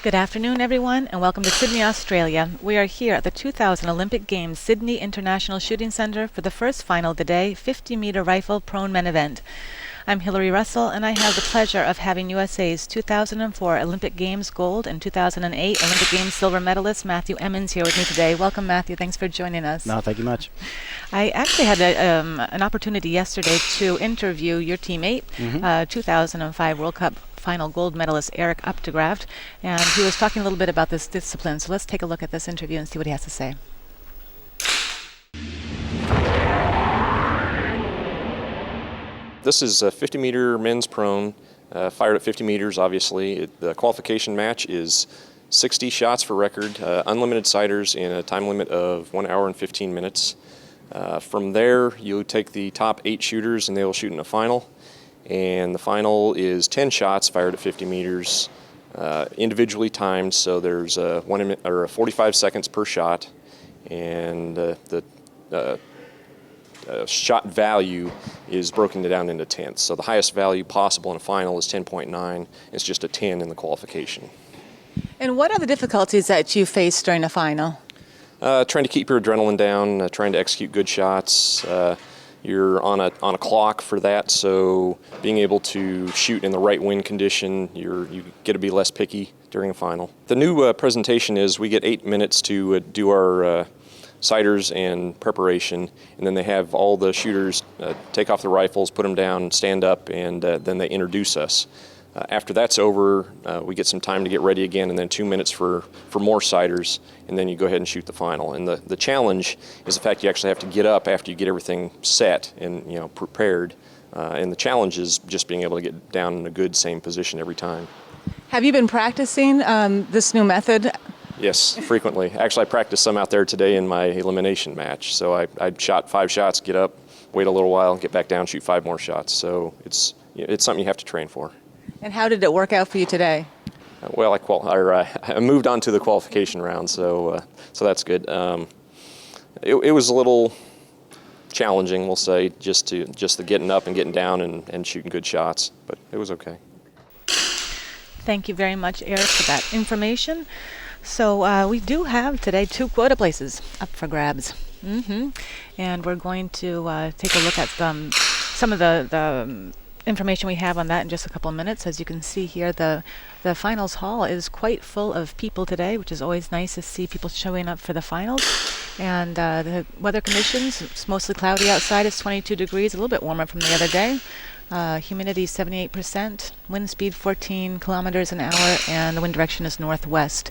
Good afternoon, everyone, and welcome to Sydney, Australia. We are here at the 2000 Olympic Games Sydney International Shooting Centre for the first final of the day, 50-meter rifle prone men event. I'm Hillary Russell, and I have the pleasure of having USA's 2004 Olympic Games gold and 2008 Olympic Games silver medalist Matthew Emmons here with me today. Welcome, Matthew. Thanks for joining us. No, thank you much. I actually had an opportunity yesterday to interview your teammate, 2005 World Cup final gold medalist Erik Updegraft, and he was talking a little bit about this discipline. So let's take a look at this interview and see what he has to say. This is a 50-meter men's prone, fired at 50 meters, obviously. The qualification match is 60 shots for record, unlimited sighters in a time limit of 1 hour and 15 minutes. From there, you take the top 8 shooters and they will shoot in a final. And the final is 10 shots fired at 50 meters, individually timed, so there's 45 seconds per shot, and the shot value is broken down into tenths. So the highest value possible in a final is 10.9. It's just a 10 in the qualification. And what are the difficulties that you face during a final? Trying to keep your adrenaline down, trying to execute good shots. You're on a clock for that, so being able to shoot in the right wind condition, you get to be less picky during a final. The new presentation is we get 8 minutes to do our sighters and preparation, and then they have all the shooters take off the rifles, put them down, stand up, and then they introduce us. After that's over, we get some time to get ready again, and then 2 minutes for more sighters, and then you go ahead and shoot the final. And the challenge is the fact you actually have to get up after you get everything set and prepared. And the challenge is just being able to get down in a good, same position every time. Have you been practicing this new method? Yes, frequently. Actually, I practiced some out there today in my elimination match. So I shot 5 shots, get up, wait a little while, get back down, shoot 5 more shots. So it's something you have to train for. And how did it work out for you today? Well, I moved on to the qualification round, so that's good. It was a little challenging, we'll say, just the getting up and getting down and shooting good shots, but it was okay. Thank you very much, Erik, for that information. So we do have today 2 quota places up for grabs. And we're going to take a look at some of the information we have on that in just a couple of minutes. As you can see here, the finals hall is quite full of people today, which is always nice to see people showing up for the finals. And the weather conditions, it's mostly cloudy outside. It's 22 degrees, a little bit warmer from the other day. Humidity 78%, wind speed 14 kilometers an hour, and the wind direction is northwest.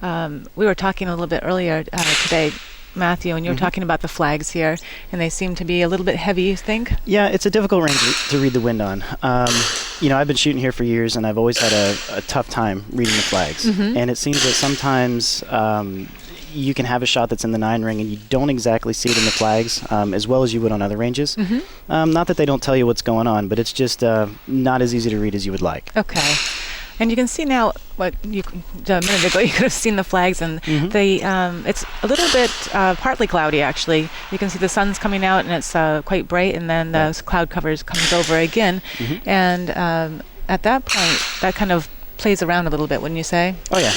We were talking a little bit earlier today, Matthew, and you were talking about the flags here, and they seem to be a little bit heavy, you think? Yeah, it's a difficult range to read the wind on. I've been shooting here for years, and I've always had a tough time reading the flags. And it seems that sometimes you can have a shot that's in the 9 ring, and you don't exactly see it in the flags as well as you would on other ranges. Not that they don't tell you what's going on, but it's just not as easy to read as you would like. Okay. And you can see now a minute ago you could have seen the flags, and it's a little bit partly cloudy actually. You can see the sun's coming out and it's quite bright, and then the cloud comes over again. And at that point, that kind of plays around a little bit, wouldn't you say? Oh yeah.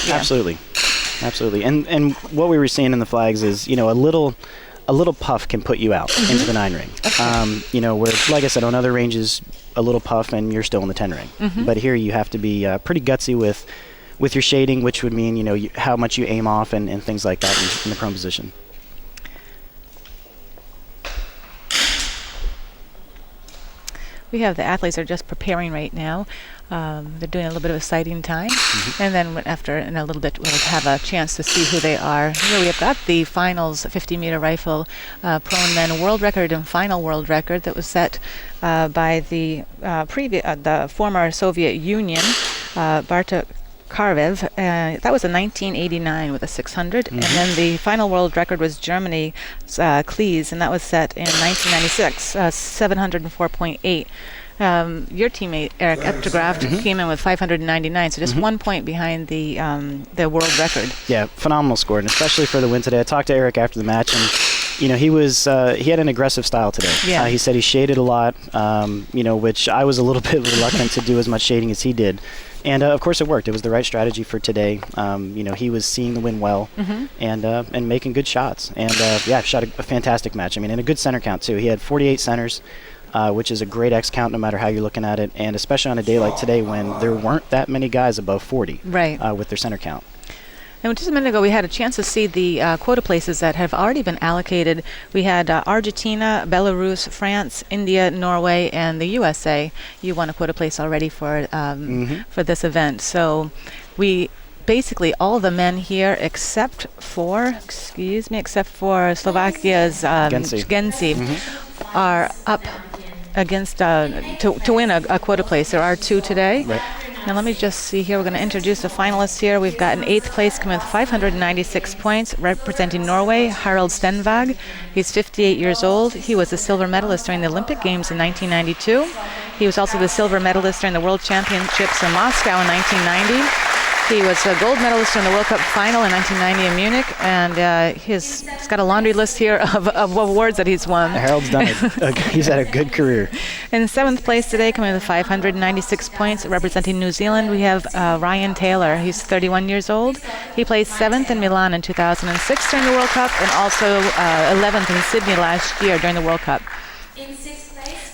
Absolutely. And what we were seeing in the flags is a little puff can put you out into the 9 ring. Okay. Where, like I said, on other ranges, a little puff and you're still in the 10 ring. But here you have to be pretty gutsy with your shading, which would mean how much you aim off and things like that in the prone position. We have the athletes are just preparing right now. They're doing a little bit of a sighting time, and then in a little bit we'll have a chance to see who they are. Here we have got the finals 50-meter rifle prone men world record and final world record that was set by the former Soviet Union, Bartek Karvev. That was in 1989 with a 600, and then the final world record was Germany's Klees, and that was set in 1996, 704.8. Your teammate Erik Updegraft came in with 599, so just 1 point behind the world record. Yeah, phenomenal score, and especially for the win today. I talked to Erik after the match, and he had an aggressive style today. Yeah. He said he shaded a lot, which I was a little bit reluctant to do as much shading as he did. And of course it worked. It was the right strategy for today. He was seeing the wind well and making good shots. And shot a fantastic match. I mean, and a good center count too. He had 48 centers, which is a great X count no matter how you're looking at it. And especially on a day like today when there weren't that many guys above 40 with their center count. And just a minute ago, we had a chance to see the quota places that have already been allocated. We had Argentina, Belarus, France, India, Norway, and the USA. You won a quota place already for this event. So we basically all the men here except for Slovakia's Gensi are up against to win a quota place. There are 2 today. Right. Now let me just see here. We're going to introduce the finalists here. We've got in 8th place coming with 596 points, representing Norway, Harald Stenvag. He's 58 years old. He was a silver medalist during the Olympic Games in 1992. He was also the silver medalist during the World Championships in Moscow in 1990. He was a gold medalist in the World Cup final in 1990 in Munich, and he's got a laundry list here of awards that he's won. Harold's done it. He's had a good career. In 7th place today, coming with 596 points, representing New Zealand, we have Ryan Taylor. He's 31 years old. He placed 7th in Milan in 2006 during the World Cup, and also 11th in Sydney last year during the World Cup.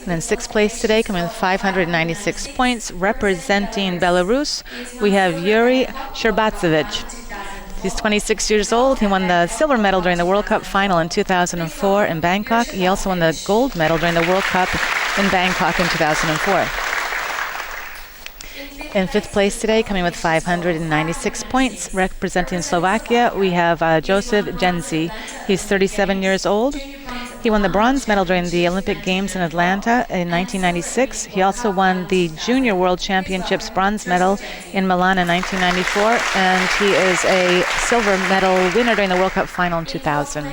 And in 6th place today, coming with 596 points, representing Belarus, we have Yuri Sherbatsevich. He's 26 years old. He won the silver medal during the World Cup final in 2004 in Bangkok. He also won the gold medal during the World Cup in Bangkok in 2004. In 5th place today, coming with 596 points, representing Slovakia, we have Joseph Gensi. He's 37 years old. He won the bronze medal during the Olympic Games in Atlanta in 1996. He also won the Junior World Championships bronze medal in Milan in 1994, and he is a silver medal winner during the World Cup final in 2000.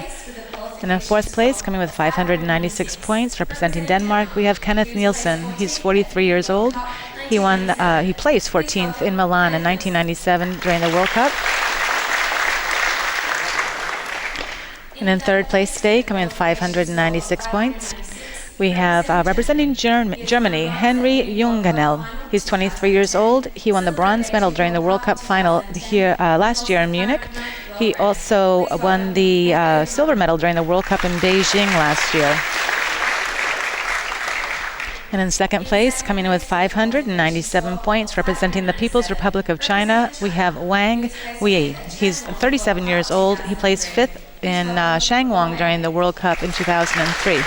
And in 4th place, coming with 596 points, representing Denmark, we have Kenneth Nielsen. He's 43 years old. He placed 14th in Milan in 1997 during the World Cup. And in 3rd place today, coming with 596 points, we have representing Germany, Henry Junganel. He's 23 years old. He won the bronze medal during the World Cup final here last year in Munich. He also won the silver medal during the World Cup in Beijing last year. And in 2nd place, coming in with 597 points, representing the People's Republic of China, we have Wang Wei. He's 37 years old. He placed 5th in Shangwang during the World Cup in 2003.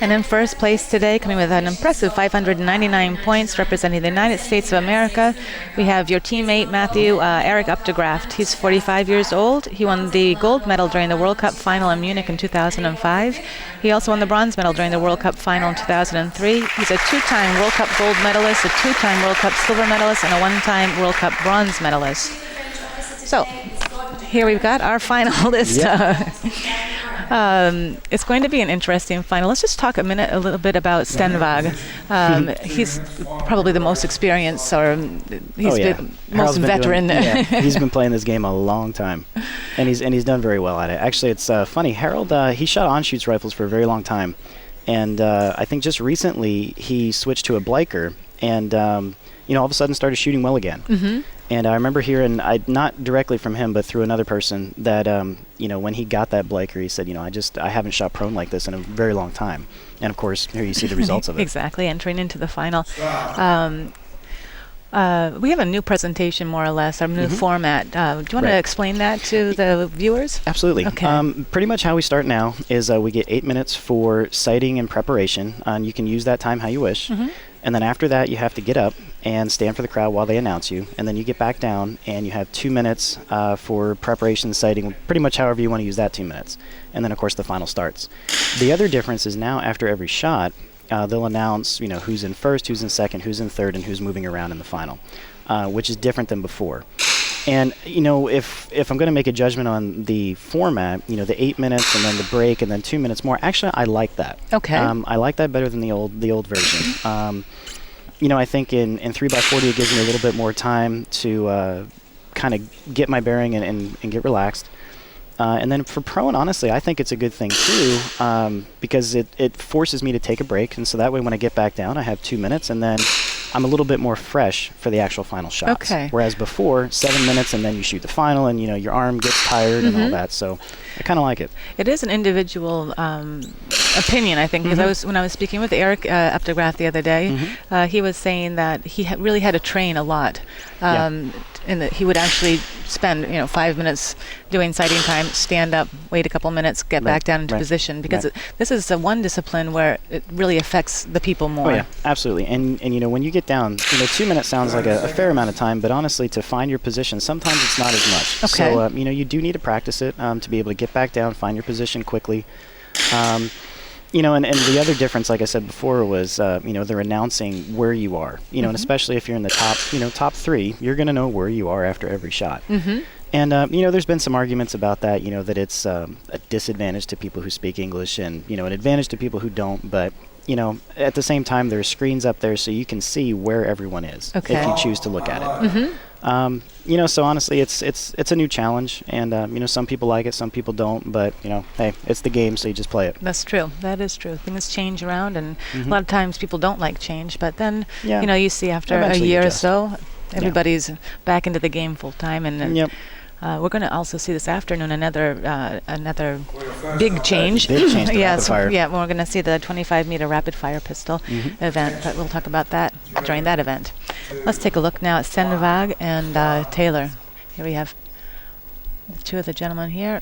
And in 1st place today, coming with an impressive 599 points, representing the United States of America, we have your teammate, Matthew Eric Updegraft. He's 45 years old. He won the gold medal during the World Cup final in Munich in 2005. He also won the bronze medal during the World Cup final in 2003. He's a 2-time World Cup gold medalist, a 2-time World Cup silver medalist, and a 1-time World Cup bronze medalist. So, here we've got our finalist. It's going to be an interesting final. Let's just talk a little bit about Stenvag. He's probably the most experienced, or most veteran. He's been playing this game a long time, and he's done very well at it. Actually, it's funny. Harold, he shot on-shoots rifles for a very long time, and I think just recently he switched to a Bleicher, and all of a sudden started shooting well again. Mm-hmm. And I remember hearing, not directly from him, but through another person, that when he got that Bleicher, he said, I haven't shot prone like this in a very long time. And of course, here you see the results of it. Exactly, entering into the final. We have a new presentation, more or less, our new format. Do you want to explain that to the viewers? Absolutely. Okay. Pretty much how we start now is we get 8 minutes for sighting and preparation, and you can use that time how you wish. Mm-hmm. And then after that, you have to get up and stand for the crowd while they announce you. And then you get back down, and you have 2 minutes for preparation, sighting, pretty much however you want to use that 2 minutes. And then, of course, the final starts. The other difference is now, after every shot, they'll announce, who's in first, who's in second, who's in third, and who's moving around in the final, which is different than before. And, if I'm going to make a judgment on the format, the 8 minutes and then the break and then 2 minutes more, actually, I like that. Okay. I like that better than the old version. I think in 3x40 it gives me a little bit more time to kind of get my bearing and get relaxed. And then for pro, and honestly, I think it's a good thing too, because it forces me to take a break, and so that way when I get back down, I have 2 minutes, and then I'm a little bit more fresh for the actual final shots. Okay. Whereas before, 7 minutes, and then you shoot the final, and your arm gets tired and all that. So I kind of like it. It is an individual opinion, I think, because when I was speaking with Eric Updegraff the other day, he was saying that he really had to train a lot, and that he would actually spend 5 minutes doing sighting time, stand up, wait a couple minutes, get back down into position, because this is one discipline where it really affects the people more. Oh yeah, absolutely. And when you get down, 2 minutes sounds like a fair amount of time, but honestly, to find your position, sometimes it's not as much. Okay. So you do need to practice it to be able to get back down, find your position quickly. And the other difference, like I said before, was they're announcing where you are. And especially if you're in the top 3, you're going to know where you are after every shot. And there's been some arguments about that. That it's a disadvantage to people who speak English, and an advantage to people who don't. But at the same time, there's screens up there so you can see where everyone is if you choose to look at it. So honestly, it's a new challenge, and some people like it, some people don't. But hey, it's the game, so you just play it. That's true. That is true. Things change around, and a lot of times people don't like change. But then you see after Eventually a year or adjust. so, everybody's back into the game full time, and we're going to also see this afternoon another big change. Big change to Yes, rapid fire. yeah, we're going to see the 25-meter rapid fire pistol event, but we'll talk about that during that event. Let's take a look now at Stenvag and Taylor. Here we have the two of the gentlemen here.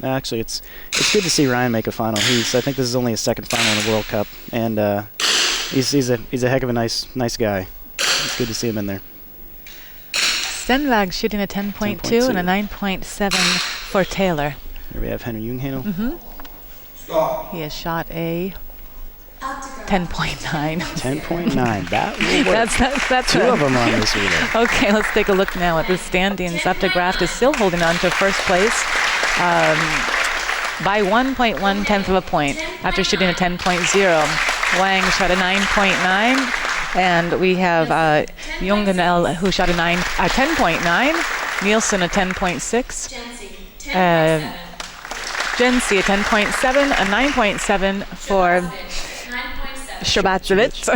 Actually, it's good to see Ryan make a final. I think this is only his second final in the World Cup, and he's a heck of a nice guy. It's good to see him in there. Stenvag shooting a 10.2 and a 9.7 for Taylor. Here we have Henry Junghanel. He has shot a 10.9. 10.9. That will work. That's Two of them on this relay. Okay, let's take a look now at the standings. Updegraff is still holding on to first place by 1.1 tenth of a point after shooting a 10.0. Wang shot a 9.9, and we have Junghanel who shot a 10.9, Nielsen a 10.6, Jensi a 10.7, a 9.7 for Sherbatsevich.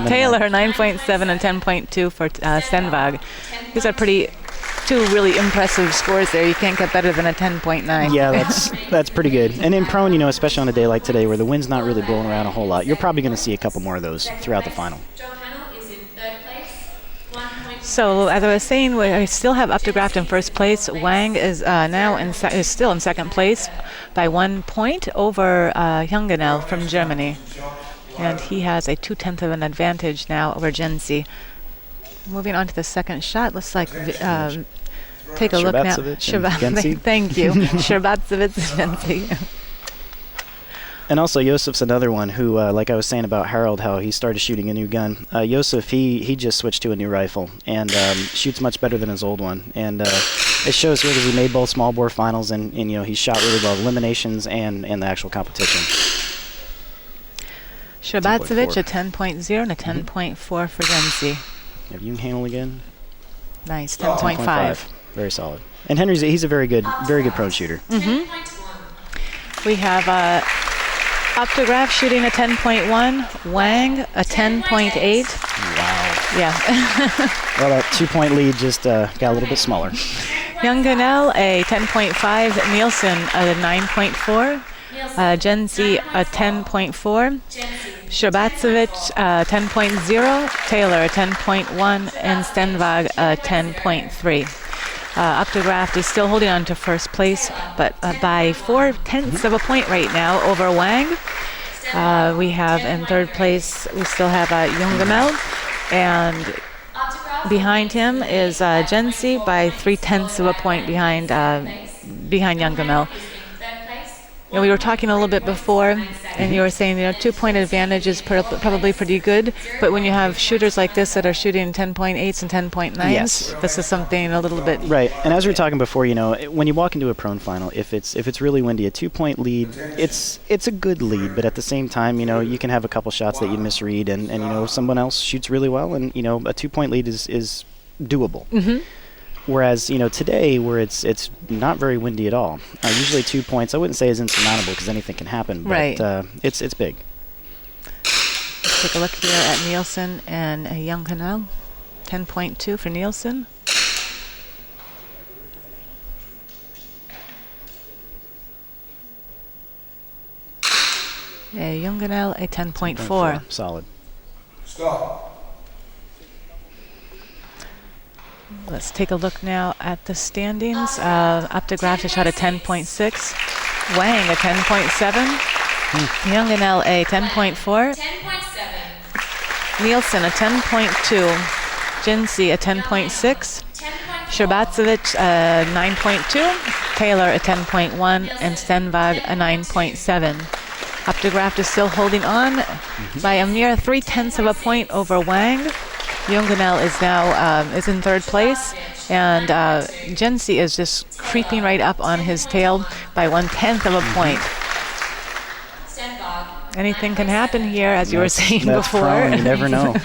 Taylor 9.7 and 10.2 for Stenvag. These are two really impressive scores there. You can't get better than a 10.9. Yeah, that's pretty good. And in prone, especially on a day like today where the wind's not really blowing around a whole lot, you're probably going to see a couple more of those throughout the final. So as I was saying, we still have Updegraff in first place. Wang is now is still in second place by 1 point over Junghanel from Germany, and he has a 0.2 of an advantage now over Jensi. Moving on to the second shot, looks like take a look now. Thank you, Sherbatsevich Jensi. And also, Josef's another one who, like I was saying about Harold, how he started shooting a new gun. Josef, he just switched to a new rifle and shoots much better than his old one. And it shows here because he made both small bore finals, and he shot really well, eliminations and the actual competition. Sherbatsevich a 10.0 and a 10.4 for Jensi. You have Junghanel again. Nice, 10.5. Very solid. And he's a very good prone shooter. We have Updegraff shooting a 10.1, Wang a 10.8. Wow. Yeah. Well, that 2-point lead just got a little bit smaller. Junghanel a 10.5, Nielsen a 9.4, Jensi a 10.4, Sherbatsevich 10.0, Taylor a 10.1, and Stenvag a 10.3. Updegraff is still holding on to first place, but by 0.4 of a point right now over Wang. We have in third place, we still have Junghanel, and behind him is Jensi by 0.3 of a point behind Junghanel. we were talking a little bit before, and you were saying, 2-point advantage is probably pretty good, but when you have shooters like this that are shooting 10.8s and 10.9s, Yes. this is something a little bit... Right, and as we were talking before, when you walk into a prone final, if it's really windy, a 2-point lead, it's a good lead, but at the same time, you can have a couple shots that you misread, and someone else shoots really well, and a 2-point lead is doable. Mm-hmm. Whereas, today, where it's not very windy at all, usually 2 points, I wouldn't say is insurmountable because anything can happen, but Right. It's big. Let's take a look here at Nielsen and Young Canal. 10.2 for Nielsen. Young Canal, a 10.4. Solid. Stop. Let's take a look now at the standings. Updegraft has shot a 10.6. Wang a 10.7. Young Canal a 10.4. 10.7. Nielsen a 10.2. Jinsey a 10.6. Sherbatsevich a 9.2. Taylor a 10.1. And Stenvag a 9.7. Updegraft is still holding on by a mere 0.3 of a point over Wang. Jungenel is now is in third place, and Jinsey is just creeping right up on his tail by 1/10 of a point. Anything can happen here, as you were saying That's before. prone. You never know.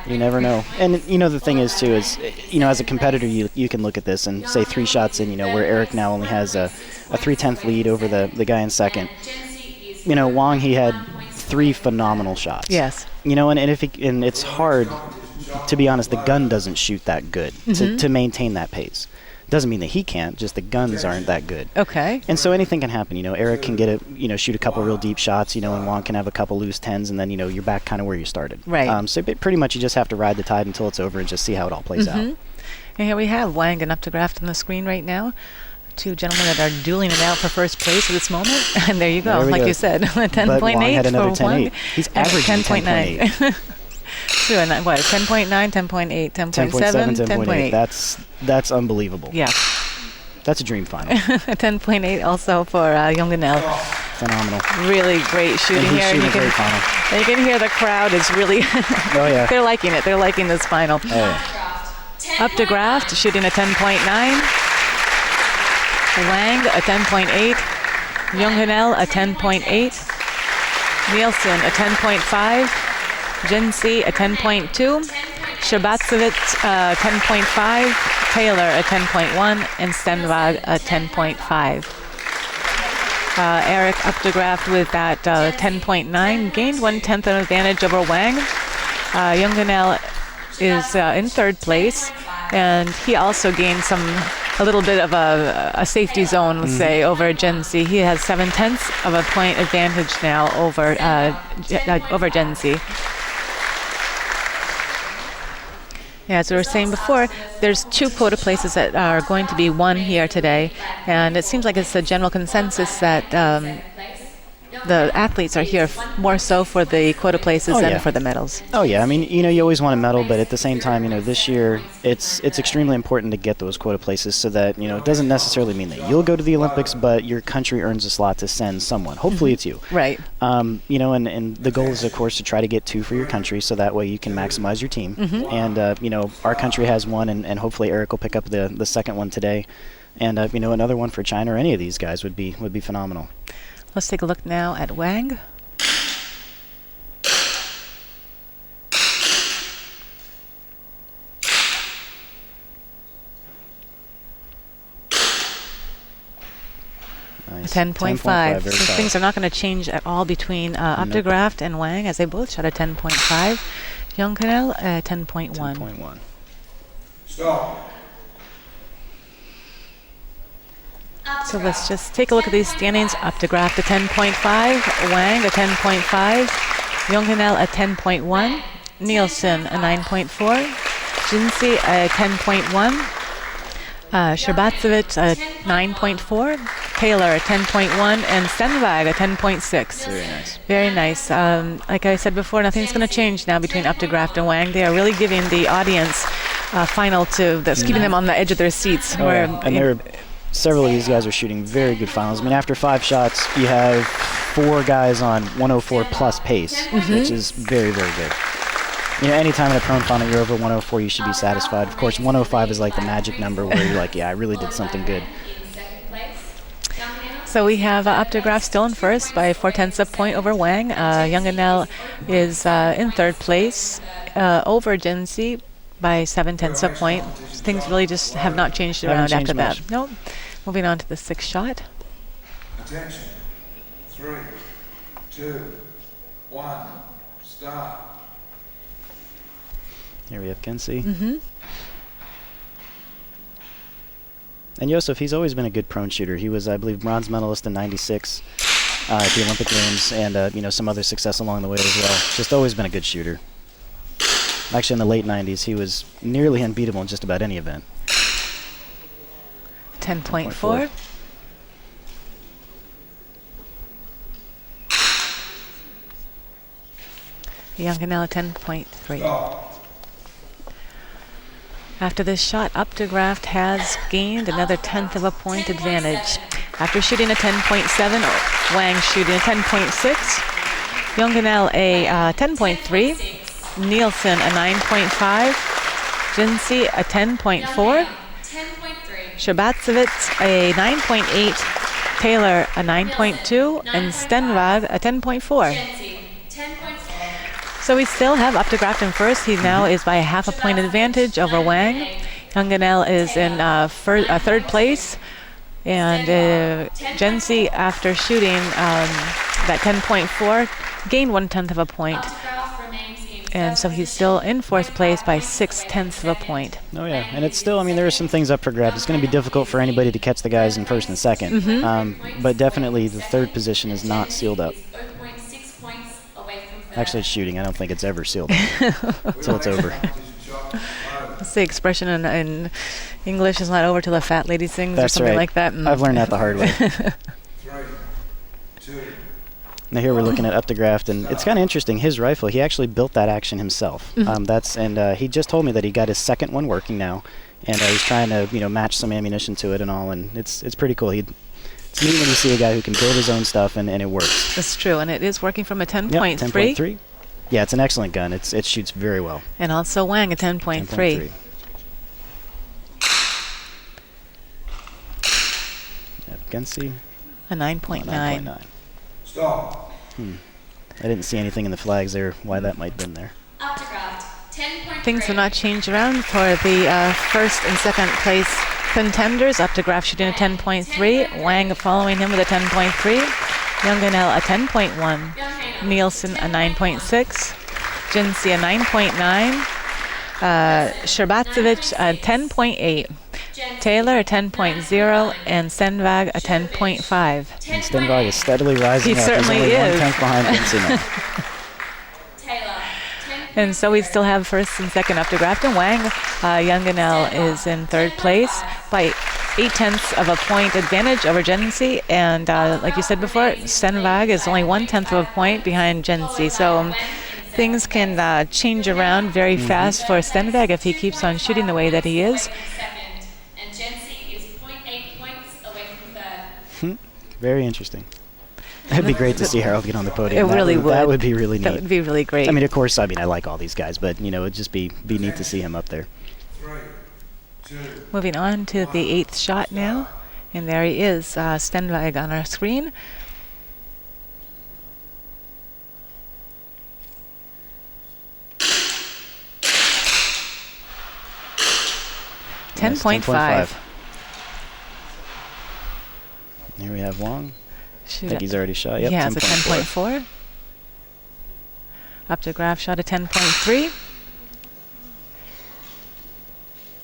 You never know. And the thing is too is as a competitor you can look at this and say 3 shots in where Eric now only has a 0.3 lead over the guy in second. Wang, he had 3 phenomenal shots. Yes. And it's hard, to be honest, the gun doesn't shoot that good to maintain that pace. Doesn't mean that he can't, just the guns aren't that good. Okay. And so anything can happen. Eric can get shoot a couple real deep shots, and Wang can have a couple loose 10s, and then, you're back kind of where you started. Right. So pretty much you just have to ride the tide until it's over and just see how it all plays out. And here we have Wang and Updegraft on the screen right now. 2 gentlemen that are dueling it out for first place at this moment. And there you go, There we like go. you said, 10.8 But Wang had another for Wang. 10.8. He's averaging 10.8. Sure, and what, 10.9, 10.8, 10.7, 10.8. That's unbelievable. Yeah, That's a dream final. 10.8 also for Jungenel. Phenomenal. Really great shooting And he's here. shooting You a great final. can hear the crowd is really, Oh, yeah. they're liking it. They're liking this final. Oh, yeah. Updegraft shooting a 10.9. Wang a 10.8. Jungenel a 10.8. Nielsen a 10.5. Jinsey a 10.2. Sherbatsevich 10.5. Taylor a 10.1. And Stenvag a 10.5. Eric Updegraft with that 10.9 gained 1/10 of advantage over Wang. Jungenel is in third place, and he also gained a little bit of a safety zone, let's say, over Jinsey. He has 0.7 of a point advantage now over Jinsey. Yeah, as we were saying before, there's 2 quota places that are going to be won here today, and it seems like it's a general consensus that the athletes are here more so for the quota places Oh, than yeah. for the medals. Oh yeah, I mean, you always want a medal, but at the same time, this year it's extremely important to get those quota places so that it doesn't necessarily mean that you'll go to the Olympics, but your country earns a slot to send someone. Hopefully, it's you. Right. And the goal is, of course, to try to get 2 for your country, so that way you can maximize your team. And our country has 1, and hopefully Eric will pick up the second one today, and another one for China or any of these guys would be phenomenal. Let's take a look now at Wang. Nice. 10.5. very So solid. things are not going to change at all between Updegraft and Wang, as they both shot a 10.5. Jungenel, 10.1. 10.1. Stop. So let's just take a look at these standings. Updegraft a 10.5, Wang a 10.5, Jungenel a 10.1, Nielsen a 9.4, Jinsey a 10.1, Sherbatsevich a 9.4, Taylor a 10.1, and Stenvag a 10.6. Very nice. Very nice. Like I said before, nothing's going to change now between Updegraft and Wang. They are really giving the audience final that's keeping them on the edge of their seats. Oh, where yeah. And they're several of these guys are shooting very good finals. I mean, after 5 shots, you have 4 guys on 104 plus pace, which is very, very good. You know, anytime in a prone final you're over 104, you should be satisfied. Of course, 105 is like the magic number where you're like, yeah, I really did something good. So we have Optograph still in first by 0.4 of point over Wang. Younganel is in third place over Jinsey by 0.7 of point. Things really just have not changed around Haven't changed after that. much. Nope. Moving on to the 6th shot. Attention. 3, 2, 1. Start. Here we have Kensey. And Josef, he's always been a good prone shooter. He was, I believe, bronze medalist in '96 at the Olympic Games, and you know, some other success along the way as well. Just always been a good shooter. Actually, in the late '90s, he was nearly unbeatable in just about any event. 10.4. Younganel 10.3. Stop. After this shot, Optograph has gained another 1/10 of a point advantage. After shooting a 10.7, Wang shooting a 10.6, Younganel a 10.3, Nielsen a 9.5, Jinsey a 10.4, 10.3. Shabatsevich a 9.8, Taylor a 9.2, and Stenvag a 10.4. Jency, 10.4. So we still have Optograph in first. He now is by 0.5 point advantage over Wang. Younganel is in third place. And Jinsey, after shooting that 10.4, gained 1/10 of a point. Optograph remains in And so he's still in fourth place by 0.6 of a point. Oh yeah, and it's still, I mean, there are some things up for grabs. It's going to be difficult for anybody to catch the guys in first and second, but definitely the third position is not sealed up. 0.6 points away from third. Actually, it's shooting. I don't think it's ever sealed up until it's over. That's the expression in English is not over till the fat lady sings or That's something right. like that. I've learned that the hard way. 3, 2. Now here we're looking at Optograph, and it's kind of interesting. His rifle, he actually built that action himself. He just told me that he got his second one working now, and he's trying to match some ammunition to it and all, and it's pretty cool. It's neat when you see a guy who can build his own stuff and it works. That's true, and it is working from a Yep, 10.3. 10.3. Yeah, it's an excellent gun. It shoots very well. And also Wang a 10.3. 10.3. Kensey, A 9.9. 9.9. Stop. I didn't see anything in the flags there, why that might have been there. Optograph, 10.3. Things have not changed around for the first and second place contenders. Optograph shooting a 10.3. Wang following him with a 10.3. Younganel a 10.1. Nielsen a 9.6. Jinsey a 9.9. Shabatsevich a 10.8. Taylor a 10.0. And Stenvag a 10.5. And Stenvag is steadily rising He up. certainly He's only is. 1/10 behind Kensey now. Taylor, 10.3. And so we still have first and second Optograph, and Wang. Younganel is in third place by 0.8 of a point advantage over Jinsey. And like you said before, Stenvag is only 1/10 of a point behind Jinsey. So things can change around very fast for Stenvag if he keeps on shooting the way that he is. Second, and Jency is 0.8 points away from third. Very interesting. It'd be great to see Harold get on the podium. It really would. That would be really That neat. would be really great. I mean, of course, I like all these guys, but it'd just be neat to see him up there. 3, 2. Moving on to the 8th shot now. And there he is, Stenvag on our screen. Nice, 10.5. Here we have Wong. I Shoot think it. he's already shot. Yep, He has a 10.4. 10.4. Optograph shot a 10.3.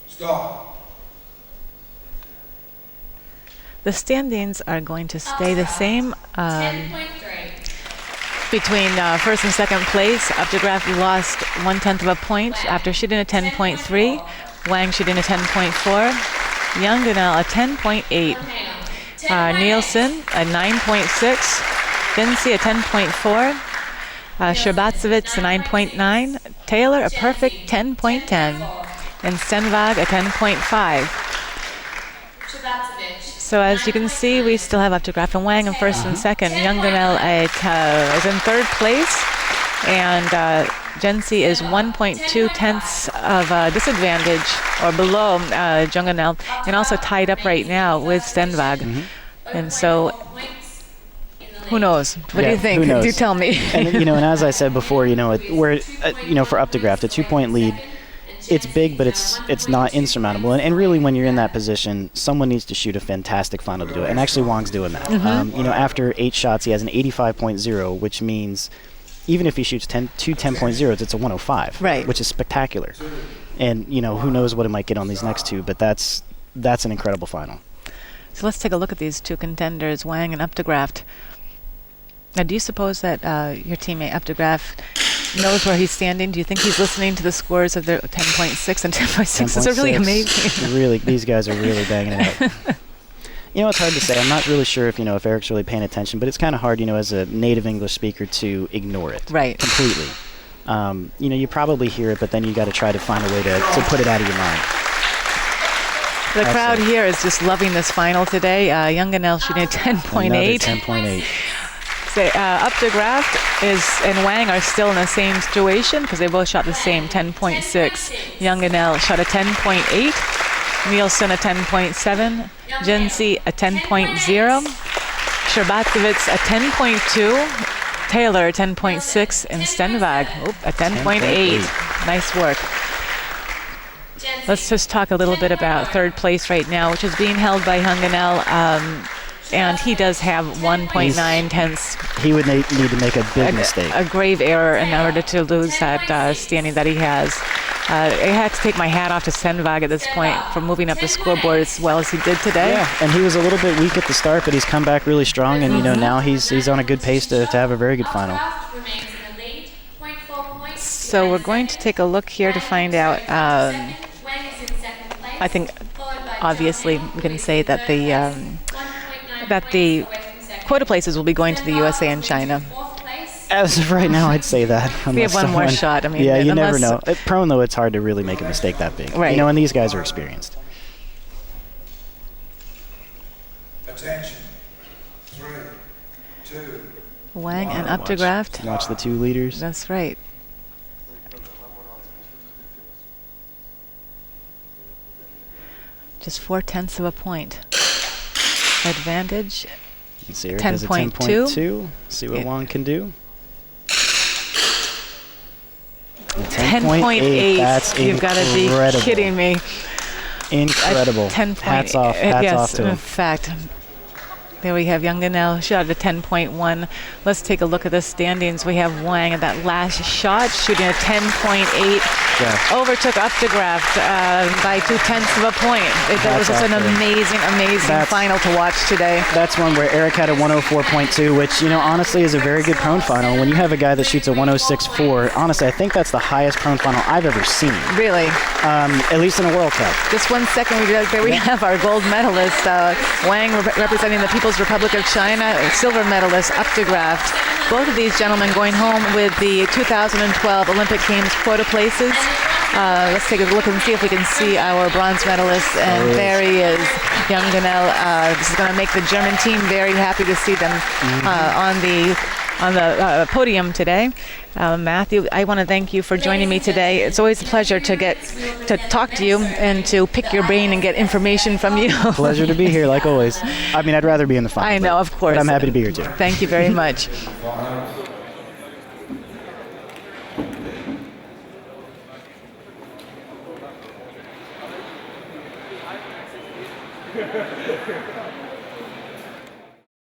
Stop. The standings are going to stay the same 10.3. between first and second place. Optograph lost 1/10 of a point after shooting a 10.3. Wang shooting a 10.4. Younganel a 10.8. Nielsen a 9.6. Jinsey a 10.4. Shabatsevich a 9.9. Taylor a perfect 10.10. And Stenvag a 10.5. Shabatsevich. So as you can see, we still have Updegraft and Wang in first and second. Young Gunnell is in third place, and Jency is 1.2 tenths of disadvantage or below Jung Gunnell, and also tied up right now with Stenvag. And so, who knows? What do Yeah, you think? who knows? Do tell me. And and as I said before, we're for Updegraft, a 2-point lead. It's big, but it's not insurmountable. And really, when you're in that position, someone needs to shoot a fantastic final to do it. And actually, Wang's doing that. After 8 shots, he has an 85.0, which means even if he shoots 2 10.0s, it's a 105, Right. which is spectacular. And who knows what it might get on these next two, but that's an incredible final. So let's take a look at these two contenders, Wang and Updegraft. Now, do you suppose that your teammate Updegraft knows where he's standing? Do you think he's listening to the scores of their 10.6 and 10.6? Those are really 10.6. amazing. Really, these guys are really banging it out. It's hard to say. I'm not really sure if Eric's really paying attention, but it's kind of hard, as a native English speaker to ignore it. Right. Completely. You probably hear it, but then you got to try to find a way to put it out of your mind. The crowd here is just loving this final today. Young Gunnell shooting a 10.8. Another 10.8. Updegraft and Wang are still in the same situation because they both shot the same 10.6. Young Gunnell shot a 10.8. Nielsen a 10.7. Jency a 10.0. Sherbatovitz a 10.2. Taylor a 10.6. And Stenvag a 10.8. Nice work. Let's just talk a little bit about third place right now, which is being held by Young Gunnell. And he does have 1.9 tenths. He would need to make a big mistake. A grave error in order to lose that standing that he has. I had to take my hat off to Stenvag at this point for moving up the scoreboard as well as he did today. Yeah, and he was a little bit weak at the start, but he's come back really strong, and now he's on a good pace to have a very good final. So we're going to take a look here to find out. I think obviously we can say that the quota places will be going to the USA and China. As of right now, I'd say that. We have one more shot. I mean, yeah, you never unless- know. At prone, though, it's hard to really make a mistake that big. Right. And these guys are experienced. Attention. 3, 2, Wang and Updegraft. Watch the two leaders. That's right. Just 4/10 of a point. Advantage. Let's see, Eric has a 10.2. 10.2. See what Yeah. Wang can do. 10.8. That's You've got to be incredible. kidding me. Incredible. 10. Hats off. Yes, Hats off to in him. fact. There we have Young Gunnell shot at 10.1. Let's take a look at the standings. We have Wang at that last shot shooting a 10.8. Yeah. Overtook Updegraft by 2/10 of a point. That was Hats just an off to him. amazing That's- final to watch today. That's one where Eric had a 104.2, which, honestly is a very good prone final. When you have a guy that shoots a 106.4, honestly, I think that's the highest prone final I've ever seen, Really. at least in a World Cup. Just 1 second, there we have our gold medalist, Wang representing the People's Republic of China, silver medalist Updegraft. Both of these gentlemen going home with the 2012 Olympic Games quota places. Let's take a look and see if we can see our bronze medalist. And there he is, Young Gunnell. This is going to make the German team very happy to see them on the podium today. Matthew, I want to thank you for joining me today. It's always a pleasure to talk to you and to pick your brain and get information from you. Pleasure to be here, like always. I mean, I'd rather be in the final. I know, of course. But I'm happy to be here, too. Thank you very much.